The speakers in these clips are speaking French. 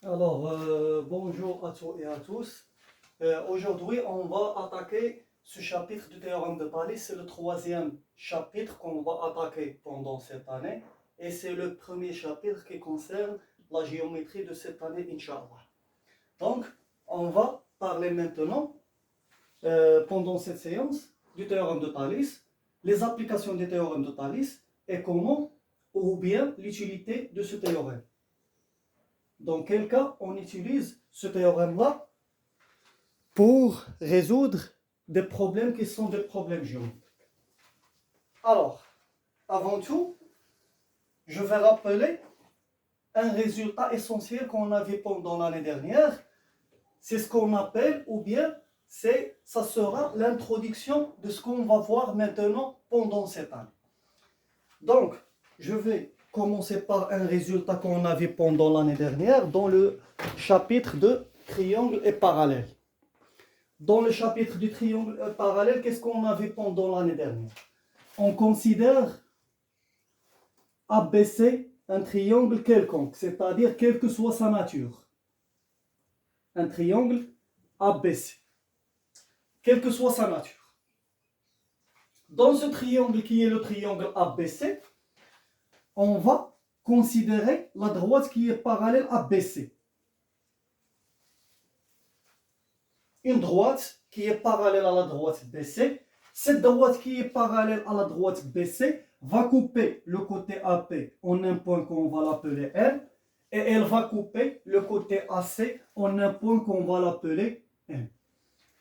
Bonjour à tous et à tous. Aujourd'hui, on va attaquer ce chapitre du théorème de Thalès. C'est le troisième chapitre qu'on va attaquer pendant cette année. Et c'est le premier chapitre qui concerne la géométrie de cette année, Inch'Allah. Donc, on va parler maintenant, pendant cette séance, du théorème de Thalès, les applications du théorème de Thalès et comment, ou bien l'utilité de ce théorème. Dans quel cas on utilise ce théorème-là pour résoudre des problèmes qui sont des problèmes géométriques. Alors, avant tout, je vais rappeler un résultat essentiel qu'on a vu pendant l'année dernière. C'est ce qu'on appelle, ou bien ça sera l'introduction de ce qu'on va voir maintenant pendant cette année. Donc, je vais commencer par un résultat qu'on a vu pendant l'année dernière dans le chapitre de triangle et parallèle. Dans le chapitre du triangle parallèle, qu'est-ce qu'on a vu pendant l'année dernière? On considère ABC un triangle quelconque, c'est-à-dire quelle que soit sa nature. Un triangle ABC, quelle que soit sa nature. Dans ce triangle qui est le triangle ABC, on va considérer la droite qui est parallèle à BC. Une droite qui est parallèle à la droite BC. Cette droite qui est parallèle à la droite BC va couper le côté AP en un point qu'on va l'appeler M, et elle va couper le côté AC en un point qu'on va l'appeler M.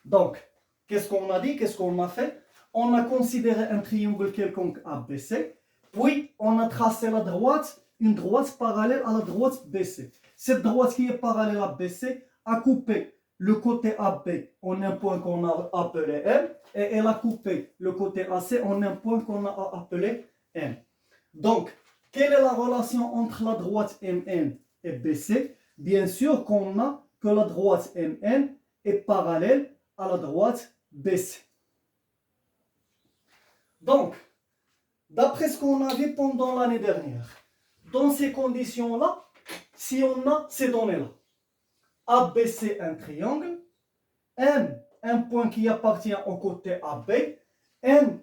Donc, qu'est-ce qu'on a dit? Qu'est-ce qu'on a fait? On a considéré un triangle quelconque ABC, puis on a tracé la droite, une droite parallèle à la droite BC. Cette droite qui est parallèle à BC a coupé le côté AB en un point qu'on a appelé M, et elle a coupé le côté AC en un point qu'on a appelé M. Donc, quelle est la relation entre la droite MN et BC? Bien sûr qu'on a que la droite MN est parallèle à la droite BC. Donc, d'après ce qu'on a vu pendant l'année dernière, dans ces conditions-là, si on a ces données-là, ABC un triangle, M un point qui appartient au côté AB, N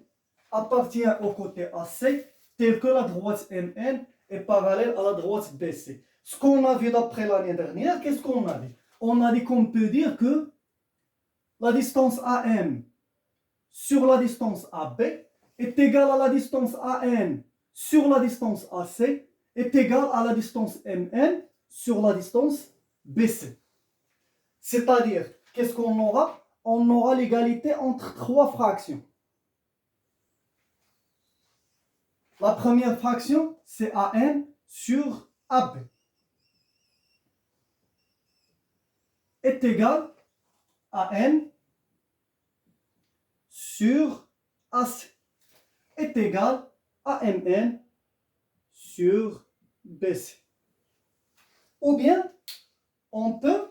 appartient au côté AC, tel que la droite MN est parallèle à la droite BC. Ce qu'on a vu d'après l'année dernière, qu'est-ce qu'on a dit? On a dit qu'on peut dire que la distance AM sur la distance AB est égale à la distance AN sur la distance AC est égale à la distance MN sur la distance BC. C'est-à-dire, qu'est-ce qu'on aura? On aura l'égalité entre trois fractions. La première fraction, c'est AN sur AB est égal à N sur AC est égal à MN sur BC. Ou bien, on peut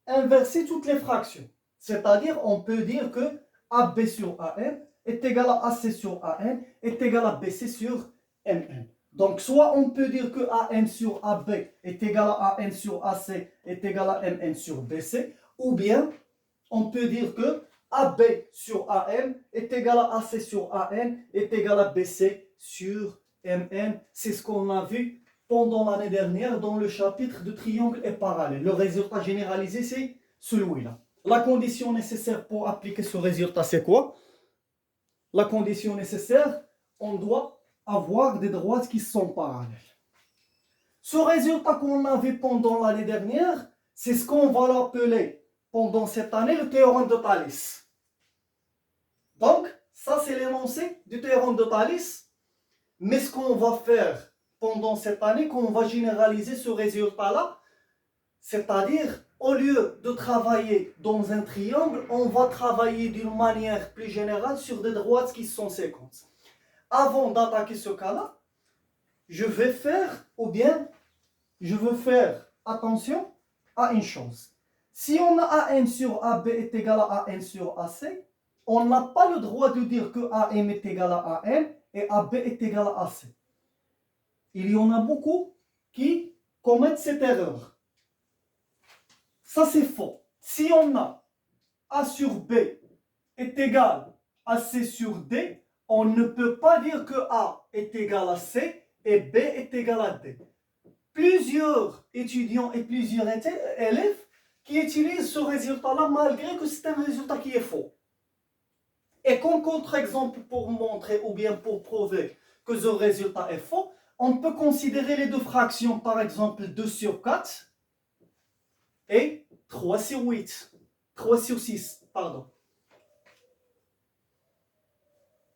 inverser toutes les fractions. C'est-à-dire, on peut dire que AB sur AN est égal à AC sur AN est égal à BC sur MN. Donc, soit on peut dire que AN sur AB est égal à AN sur AC est égal à MN sur BC, ou bien on peut dire que AB sur AM est égal à AC sur AN est égal à BC sur MN. C'est ce qu'on a vu pendant l'année dernière dans le chapitre de triangle et parallèle. Le résultat généralisé, c'est celui-là. La condition nécessaire pour appliquer ce résultat, c'est quoi? La condition nécessaire, on doit avoir des droites qui sont parallèles. Ce résultat qu'on a vu pendant l'année dernière, c'est ce qu'on va l'appeler pendant cette année le théorème de Thalès. Donc, ça c'est l'énoncé du théorème de Thalès. Mais ce qu'on va faire pendant cette année, qu'on va généraliser ce résultat-là, c'est-à-dire, au lieu de travailler dans un triangle, on va travailler d'une manière plus générale sur des droites qui sont séquences. Avant d'attaquer ce cas-là, je veux faire attention à une chose. Si on a AN sur AB est égal à AN sur AC, on n'a pas le droit de dire que AM est égal à AN et AB est égal à AC. Il y en a beaucoup qui commettent cette erreur. Ça, c'est faux. Si on a A sur B est égal à C sur D, on ne peut pas dire que A est égal à C et B est égal à D. Plusieurs étudiants et plusieurs élèves qui utilisent ce résultat-là malgré que c'est un résultat qui est faux. Et comme contre-exemple pour montrer ou bien pour prouver que ce résultat est faux, on peut considérer les deux fractions, par exemple 2 sur 4 et 3 sur 8. 3 sur 6, pardon.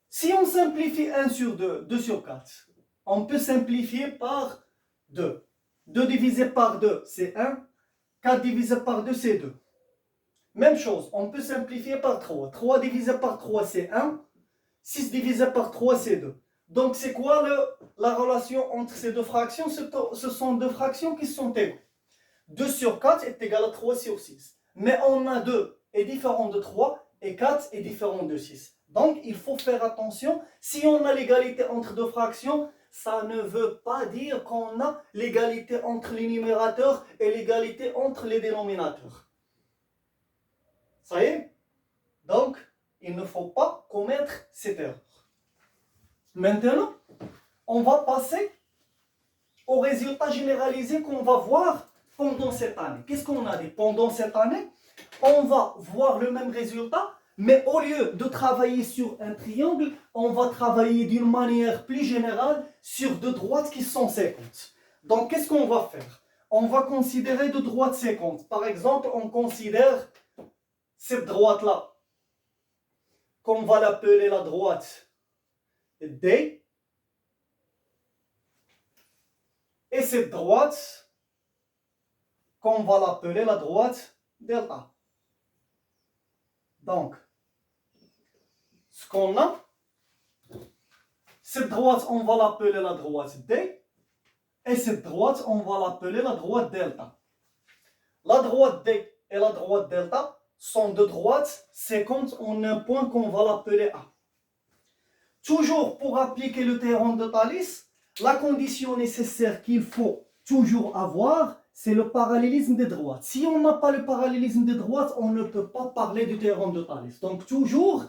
Si on simplifie 1 sur 2, 2 sur 4, on peut simplifier par 2. 2 divisé par 2, c'est 1. 4 divisé par 2, c'est 2. Même chose, on peut simplifier par 3. 3 divisé par 3, c'est 1. 6 divisé par 3, c'est 2. Donc, c'est quoi la relation entre ces deux fractions? Ce sont deux fractions qui sont égales. 2 sur 4 est égal à 3 sur 6. Mais on a 2 est différent de 3 et 4 est différent de 6. Donc, il faut faire attention. Si on a l'égalité entre deux fractions, ça ne veut pas dire qu'on a l'égalité entre les numérateurs et l'égalité entre les dénominateurs. Ça y est? Donc, il ne faut pas commettre cette erreur. Maintenant, on va passer au résultat généralisé qu'on va voir pendant cette année. Qu'est-ce qu'on a dit? Pendant cette année, on va voir le même résultat, mais au lieu de travailler sur un triangle, on va travailler d'une manière plus générale sur deux droites qui sont séquentes. Donc, qu'est-ce qu'on va faire? On va considérer deux droites séquentes. Par exemple, on considère cette droite-là, qu'on va l'appeler la droite D, et cette droite, qu'on va l'appeler la droite delta. Donc, ce qu'on a, cette droite, on va l'appeler la droite D, et cette droite, on va l'appeler la droite delta. La droite D et la droite delta sont deux droites séquentes en un point qu'on va l'appeler A. Toujours pour appliquer le théorème de Thalès, la condition nécessaire qu'il faut toujours avoir, c'est le parallélisme des droites. Si on n'a pas le parallélisme des droites, on ne peut pas parler du théorème de Thalès. Donc toujours,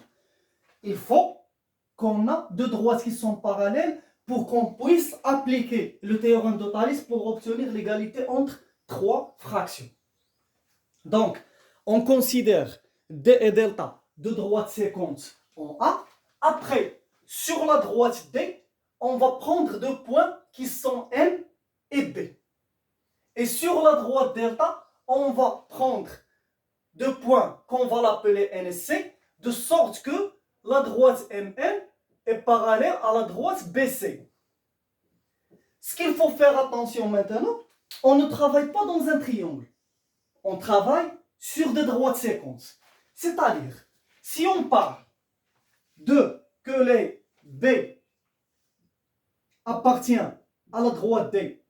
il faut qu'on ait deux droites qui sont parallèles pour qu'on puisse appliquer le théorème de Thalès pour obtenir l'égalité entre trois fractions. Donc, on considère D et delta deux droites séquentes en A. Après, sur la droite D, on va prendre deux points qui sont M et B. Et sur la droite delta, on va prendre deux points qu'on va l'appeler N et C, de sorte que la droite MN est parallèle à la droite BC. Ce qu'il faut faire attention maintenant, on ne travaille pas dans un triangle. On travaille sur des droites séquentes. C'est-à-dire, si on parle de que les B appartient à la droite D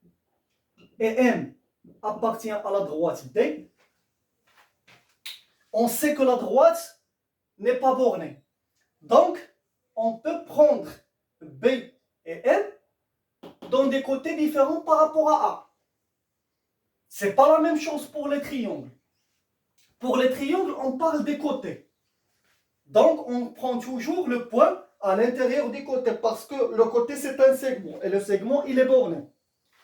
et M appartient à la droite D, on sait que la droite n'est pas bornée. Donc, on peut prendre B et M dans des côtés différents par rapport à A. C'est pas la même chose pour les triangles. Pour les triangles, on parle des côtés. Donc, on prend toujours le point à l'intérieur des côtés parce que le côté, c'est un segment et le segment, il est borné.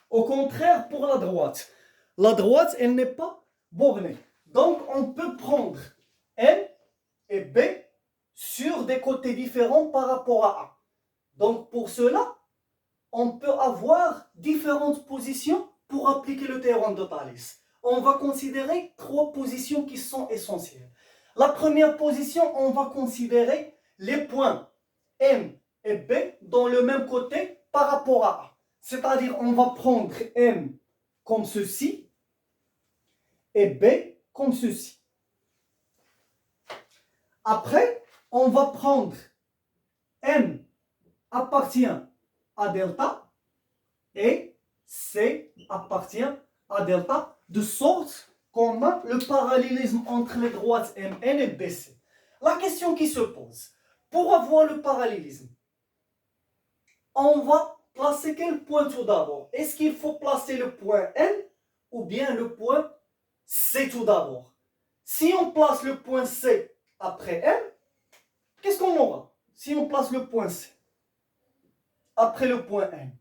Au contraire, pour la droite, elle n'est pas bornée. Donc, on peut prendre M et B sur des côtés différents par rapport à A. Donc, pour cela, on peut avoir différentes positions pour appliquer le théorème de Thalès. On va considérer trois positions qui sont essentielles. La première position, on va considérer les points M et B dans le même côté par rapport à A. C'est-à-dire, on va prendre M comme ceci et B comme ceci. Après, on va prendre M appartient à delta et C appartient à delta, de sorte qu'on a le parallélisme entre les droites MN et BC. La question qui se pose, pour avoir le parallélisme, on va placer quel point tout d'abord? Est-ce qu'il faut placer le point N ou bien le point C tout d'abord. Si on place le point C après M, qu'est-ce qu'on aura? Si on place le point C après le point M,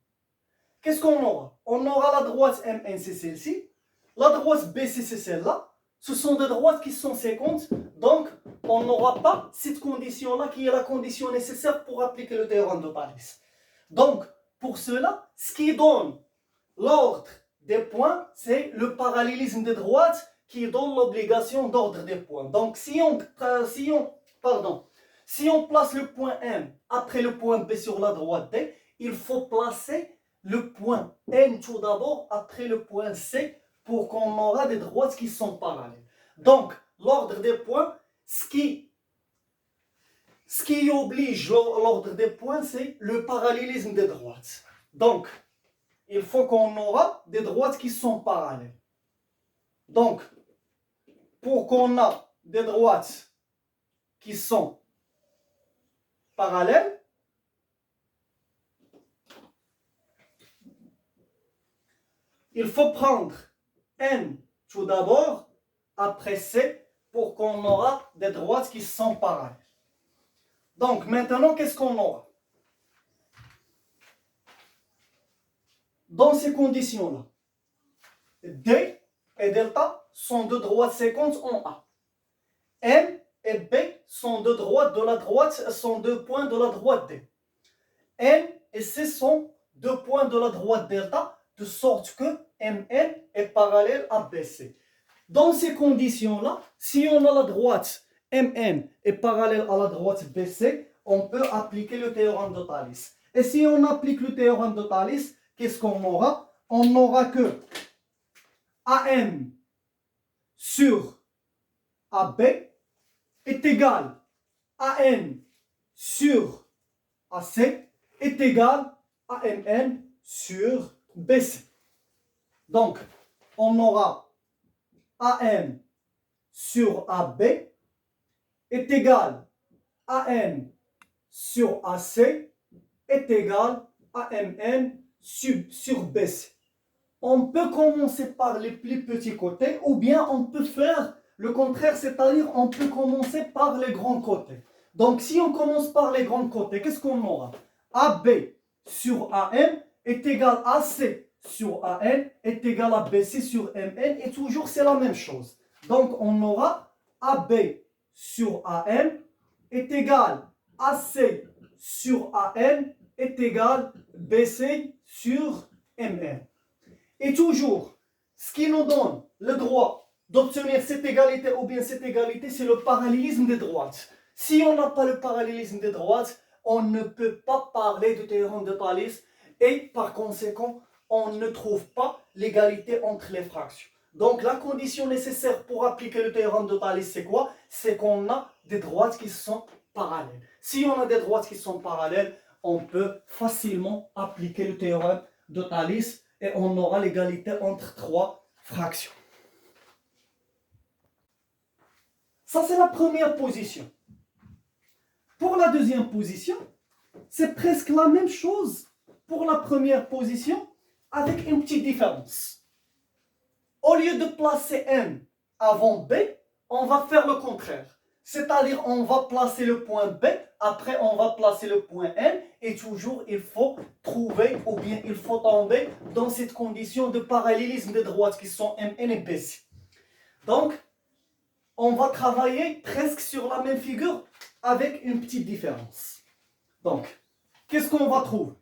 qu'est-ce qu'on aura? On aura la droite MN, c'est celle-ci. La droite BC, c'est celle-là. Ce sont des droites qui sont séquentes. Donc, on n'aura pas cette condition-là qui est la condition nécessaire pour appliquer le théorème de Thalès. Donc, pour cela, ce qui donne l'ordre des points, c'est le parallélisme des droites qui donne l'obligation d'ordre des points. Donc, si on place le point M après le point B sur la droite D, il faut placer le point N tout d'abord après le point C pour qu'on aura des droites qui sont parallèles. Donc, l'ordre des points, ce qui oblige l'ordre des points, c'est le parallélisme des droites. Donc, il faut qu'on aura des droites qui sont parallèles. Donc, pour qu'on ait des droites qui sont parallèles, il faut prendre N tout d'abord, après C, pour qu'on aura des droites qui sont parallèles. Donc, maintenant, qu'est-ce qu'on aura? Dans ces conditions-là, D et delta sont deux droites séquentes en A. M et B sont deux points de la droite D. N et C sont deux points de la droite delta, de sorte que MN est parallèle à BC. Dans ces conditions-là, si on a la droite MN est parallèle à la droite BC, on peut appliquer le théorème de Thalès. Et si on applique le théorème de Thalès, qu'est-ce qu'on aura? On n'aura que AM sur AB est égal à N sur AC est égal à MN sur BC. Donc, on aura AM sur AB est égal à N sur AC est égal à MN sur BC. On peut commencer par les plus petits côtés ou bien on peut faire le contraire, c'est-à-dire on peut commencer par les grands côtés. Donc si on commence par les grands côtés, qu'est-ce qu'on aura? AB sur AM est égal à AC sur AN est égal à BC sur MN et toujours c'est la même chose. Donc on aura AB sur AM est égal à AC sur AN est égal BC sur MN. Et toujours, ce qui nous donne le droit d'obtenir cette égalité ou bien cette égalité, c'est le parallélisme des droites. Si on n'a pas le parallélisme des droites, on ne peut pas parler du théorème de Thalès et par conséquent, on ne trouve pas l'égalité entre les fractions. Donc la condition nécessaire pour appliquer le théorème de Thalès, c'est quoi? C'est qu'on a des droites qui sont parallèles. Si on a des droites qui sont parallèles, on peut facilement appliquer le théorème de Thalès et on aura l'égalité entre trois fractions. Ça, c'est la première position. Pour la deuxième position, c'est presque la même chose pour la première position avec une petite différence. Au lieu de placer M avant B, on va faire le contraire. C'est-à-dire, on va placer le point B, après on va placer le point N, et toujours il faut trouver, ou bien il faut tomber dans cette condition de parallélisme des droites qui sont MN et BC. Donc, on va travailler presque sur la même figure avec une petite différence. Donc, qu'est-ce qu'on va trouver?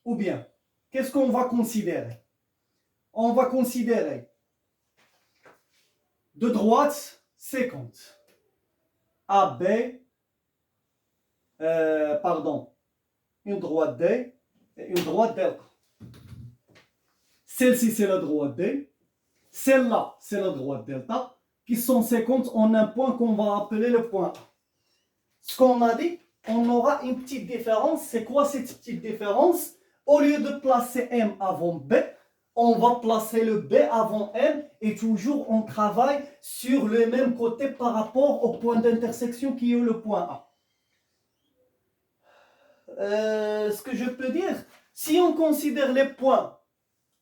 Ou bien, qu'est-ce qu'on va considérer? On va considérer deux droites séquentes. AB, une droite D et une droite delta. Celle-ci, c'est la droite D. Celle-là, c'est la droite delta, qui sont séquentes en un point qu'on va appeler le point A. Ce qu'on a dit, on aura une petite différence. C'est quoi cette petite différence? Au lieu de placer M avant B, on va placer le B avant M et toujours on travaille sur le même côté par rapport au point d'intersection qui est le point A. Ce que je peux dire, si on considère les points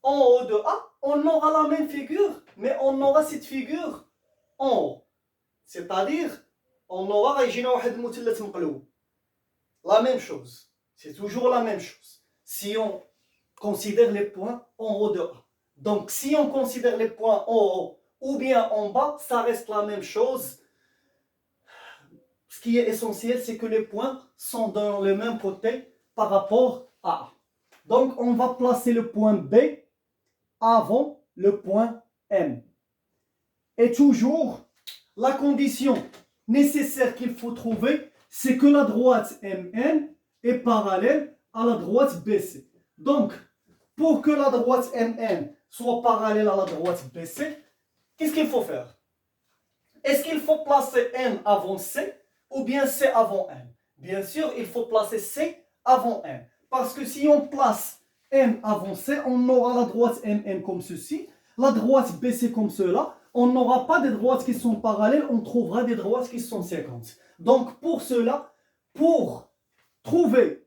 en haut de A, on aura la même figure, mais on aura cette figure en haut. C'est-à-dire, on aura la même chose. C'est toujours la même chose. Si on considère les points en haut de A. Donc, si on considère les points en haut ou bien en bas, ça reste la même chose. Ce qui est essentiel, c'est que les points sont dans le même côté par rapport à A. Donc, on va placer le point B avant le point M. Et toujours, la condition nécessaire qu'il faut trouver, c'est que la droite MN est parallèle à la droite BC. Donc, pour que la droite MN soit parallèle à la droite BC, qu'est-ce qu'il faut faire? Est-ce qu'il faut placer N avant C ou bien C avant N? Bien sûr, il faut placer C avant N. Parce que si on place M avant C, on aura la droite MN comme ceci, la droite BC comme cela. On n'aura pas des droites qui sont parallèles, on trouvera des droites qui sont séquentes. Donc pour cela, pour trouver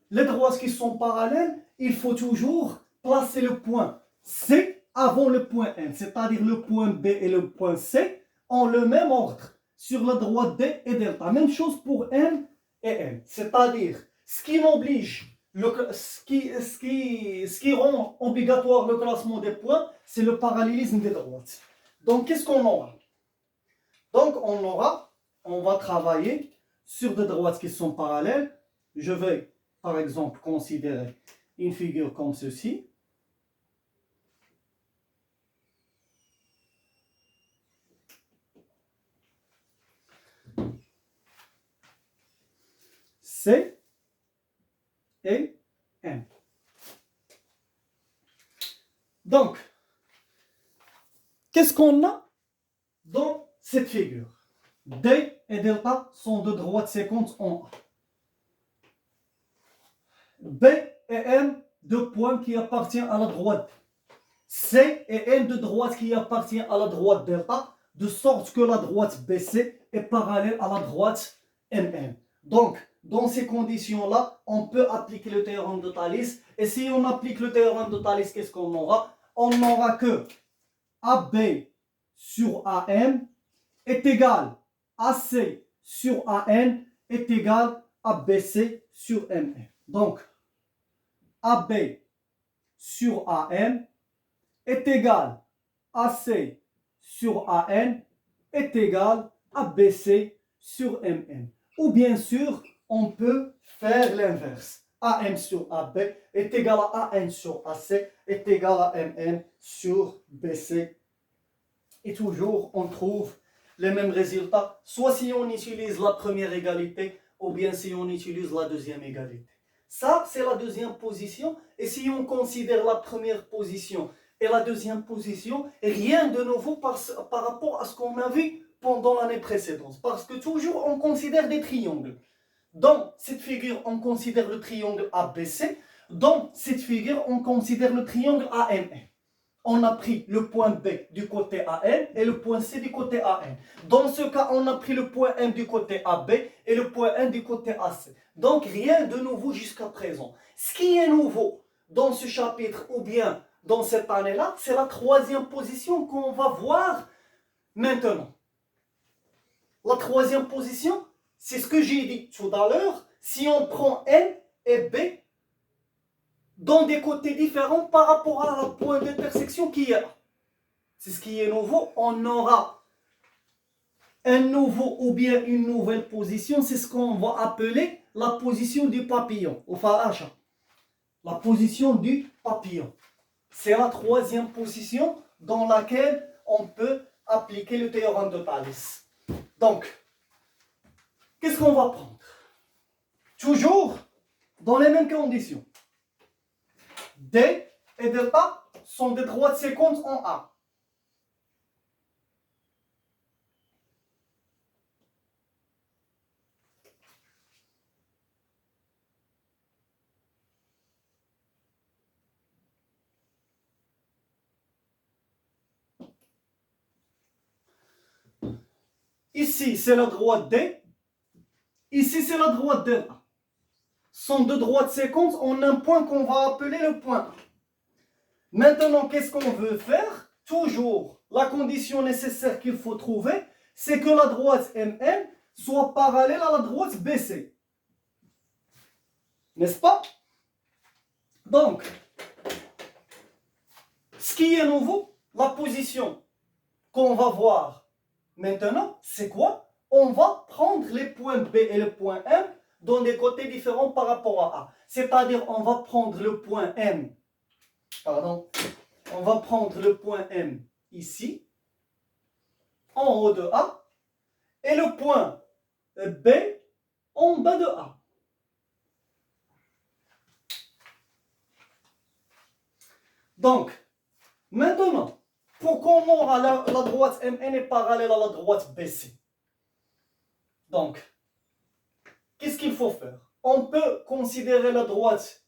les droites qui sont parallèles, il faut toujours placer le point C avant le point N, c'est-à-dire le point B et le point C ont le même ordre sur la droite D et delta. Même chose pour N et N, c'est-à-dire ce qui m'oblige, ce qui rend obligatoire le classement des points, c'est le parallélisme des droites. Donc, qu'est-ce qu'on aura? Donc, on va travailler sur des droites qui sont parallèles. Je vais, par exemple, considérer une figure comme ceci. C et M. Donc, qu'est-ce qu'on a dans cette figure? D et delta sont deux droites séquentes en A. B et M, deux points qui appartiennent à la droite. C et N, deux droites qui appartiennent à la droite delta, de sorte que la droite BC est parallèle à la droite MN. Donc, dans ces conditions-là, on peut appliquer le théorème de Thalès. Et si on applique le théorème de Thalès, qu'est-ce qu'on aura? On n'aura que AB sur AM est égal à AC sur AN est égal à BC sur MN. Donc, AB sur AM est égal à AC sur AN est égal à BC sur MN. Ou bien sûr, on peut faire l'inverse. AM sur AB est égal à AN sur AC est égal à MN sur BC. Et toujours, on trouve les mêmes résultats, soit si on utilise la première égalité, ou bien si on utilise la deuxième égalité. Ça, c'est la deuxième position. Et si on considère la première position et la deuxième position, rien de nouveau par rapport à ce qu'on a vu pendant l'année précédente. Parce que toujours, on considère des triangles. Dans cette figure, on considère le triangle ABC. Dans cette figure, on considère le triangle AMN. On a pris le point B du côté AN et le point C du côté AN. Dans ce cas, on a pris le point M du côté AB et le point N du côté AC. Donc, rien de nouveau jusqu'à présent. Ce qui est nouveau dans ce chapitre ou bien dans cette année-là, c'est la troisième position qu'on va voir maintenant. La troisième position, c'est ce que j'ai dit tout à l'heure. Si on prend N et B dans des côtés différents par rapport à la point d'intersection qui est là. C'est ce qui est nouveau. On aura un nouveau ou bien une nouvelle position. C'est ce qu'on va appeler la position du papillon. La position du papillon. C'est la troisième position dans laquelle on peut appliquer le théorème de Thalès. Donc, qu'est-ce qu'on va prendre? Toujours dans les mêmes conditions. D et delta sont des droites séquentes en A. Ici, c'est la droite D. Ici, c'est la droite delta. Ce sont deux droites séquentes en un point qu'on va appeler le point A. Maintenant, qu'est-ce qu'on veut faire? Toujours la condition nécessaire qu'il faut trouver, c'est que la droite MN soit parallèle à la droite BC. N'est-ce pas? Donc, ce qui est nouveau, la position qu'on va voir maintenant, c'est quoi? On va prendre les points B et le point M dans des côtés différents par rapport à A. C'est-à-dire, on va prendre le point M, pardon, on va prendre le point M ici, en haut de A, et le point B en bas de A. Donc, maintenant, pour qu'on aura la droite MN est parallèle à la droite BC. Donc, qu'est-ce qu'il faut faire? On peut considérer la droite,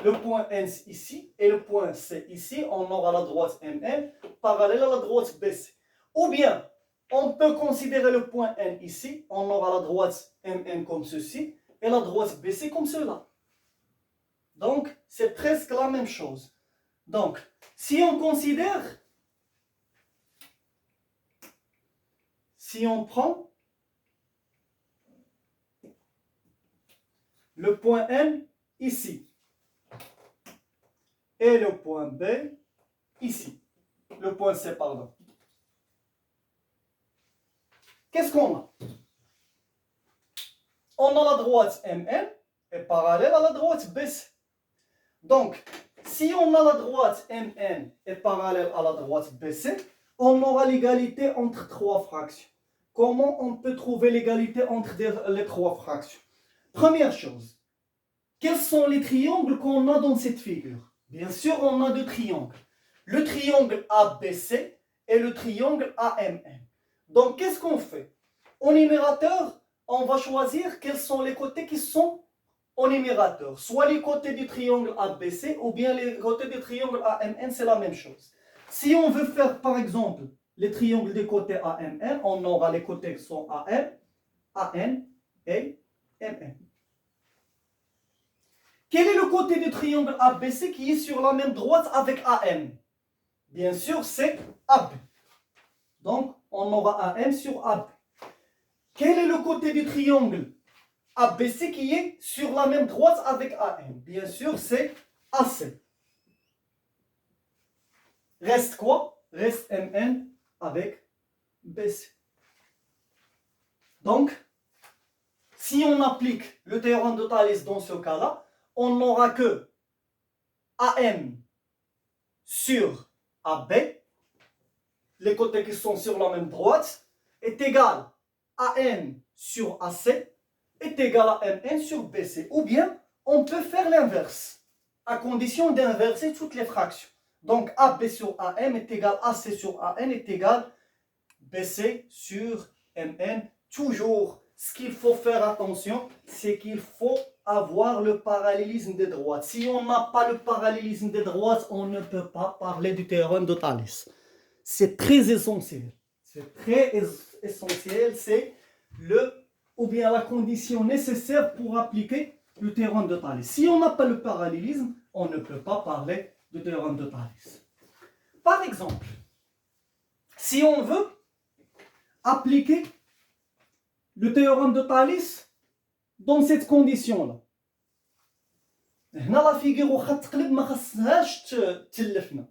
le point N ici, et le point C ici. On aura la droite MN parallèle à la droite BC. Ou bien, on peut considérer le point N ici. On aura la droite MN comme ceci, et la droite BC comme cela. Donc, c'est presque la même chose. Donc, si on considère, si on prend le point N ici et le point B ici, le point C, pardon, qu'est-ce qu'on a? On a la droite MN est parallèle à la droite BC. Donc, si on a la droite MN est parallèle à la droite BC, on aura l'égalité entre trois fractions. Comment on peut trouver l'égalité entre les trois fractions? Première chose, quels sont les triangles qu'on a dans cette figure? Bien sûr, on a deux triangles. Le triangle ABC et le triangle AMN. Donc, qu'est-ce qu'on fait? Au numérateur, on va choisir quels sont les côtés qui sont au numérateur. Soit les côtés du triangle ABC ou bien les côtés du triangle AMN, c'est la même chose. Si on veut faire, par exemple, les triangles des côtés AMN, on aura les côtés qui sont AM, AN et MN. Quel est le côté du triangle ABC qui est sur la même droite avec AM? Bien sûr, c'est AB. Donc, on aura AM sur AB. Quel est le côté du triangle ABC qui est sur la même droite avec AM? Bien sûr, c'est AC. Reste quoi? Reste MN avec BC. Donc, si on applique le théorème de Thalès dans ce cas-là, on n'aura que AM sur AB, les côtés qui sont sur la même droite, est égal à AM sur AC, est égal à MN sur BC. Ou bien, on peut faire l'inverse, à condition d'inverser toutes les fractions. Donc, AB sur AM est égal à AC sur AN est égal BC sur MN. Toujours, ce qu'il faut faire attention, c'est qu'il faut avoir le parallélisme des droites. Si on n'a pas le parallélisme des droites, on ne peut pas parler du théorème de Thalès. C'est très essentiel. C'est très essentiel, c'est ou bien la condition nécessaire pour appliquer le théorème de Thalès. Si on n'a pas le parallélisme, on ne peut pas parler du théorème de Thalès. Par exemple, si on veut appliquer le théorème de Thalès dans cette condition-là, هنا لا فيغور واخا تقلب ما خاصهاش تلفنا،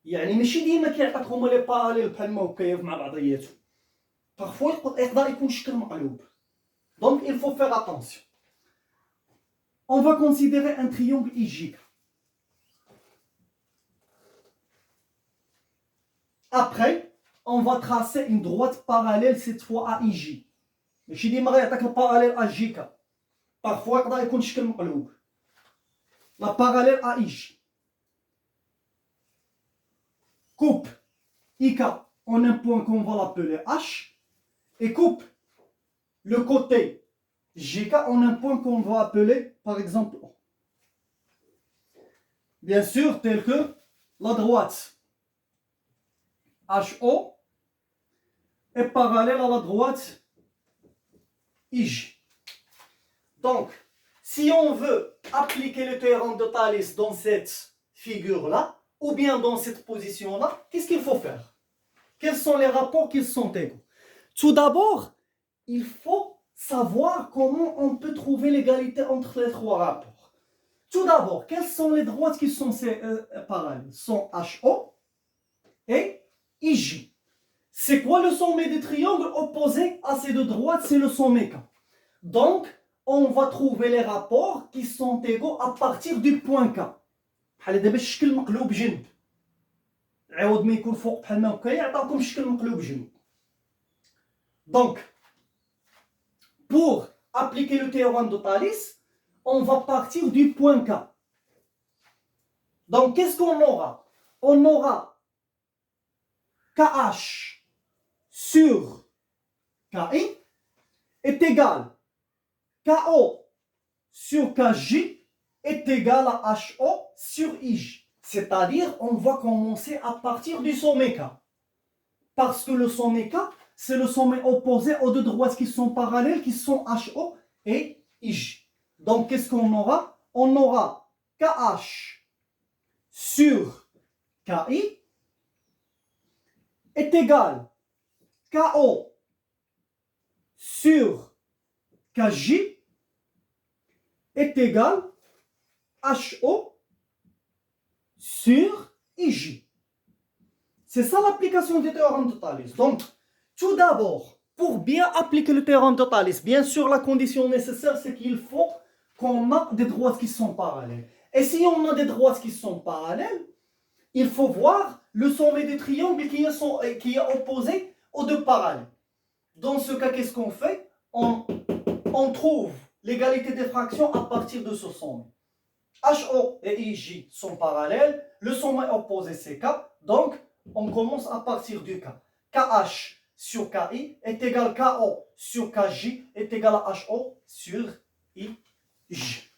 يعني ماشي ديما كيعطيك هما لي باراليل بحال ما هكايا مع بعضياتهم، parfois يقدر يكون شكل مقلوب. Donc il faut faire attention. On va considérer un triangle IJ. Après, on va tracer une droite parallèle cette fois à IJ. ماشي ديما غيعطيك الباراليل ا جي كا. Parfois يقدر يكون شكل مقلوب. La parallèle à IJ. Coupe IK en un point qu'on va l'appeler H et coupe le côté JK en un point qu'on va appeler par exemple O. Bien sûr, tel que la droite HO est parallèle à la droite IJ. Donc, si on veut appliquer le théorème de Thalès dans cette figure-là, ou bien dans cette position-là, qu'est-ce qu'il faut faire? Quels sont les rapports qui sont égaux? Tout d'abord, il faut savoir comment on peut trouver l'égalité entre les trois rapports. Tout d'abord, quelles sont les droites qui sont parallèles? Sont HO et IJ. C'est quoi le sommet des triangles opposés à ces deux droites? C'est le sommet K. Donc, on va trouver les rapports qui sont égaux à partir du point K. بحال دابا الشكل مقلوب جنب. عوض ما يكون فوق بحال ما هكا يعطيكم الشكل مقلوب جنب. Donc, pour appliquer le théorème de Thalès, on va partir du point K. Donc, qu'est-ce qu'on aura? On aura KH sur KI est égal KO sur KJ est égal à HO sur IJ. C'est-à-dire, on va commencer à partir du sommet K. Parce que le sommet K, c'est le sommet opposé aux deux droites qui sont parallèles, qui sont HO et IJ. Donc, qu'est-ce qu'on aura? On aura KH sur KI est égal KO sur KJ est égal HO sur IJ. C'est ça l'application du théorème de Thalès. Donc, tout d'abord, pour bien appliquer le théorème de Thalès, bien sûr, la condition nécessaire, c'est qu'il faut qu'on ait des droites qui sont parallèles. Et si on a des droites qui sont parallèles, il faut voir le sommet des triangles qui est opposé aux deux parallèles. Dans ce cas, qu'est-ce qu'on fait? On trouve l'égalité des fractions à partir de ce sommet. HO et IJ sont parallèles, le sommet opposé c'est K, donc on commence à partir du K. KH sur KI est égal à KO sur KJ est égal à HO sur IJ.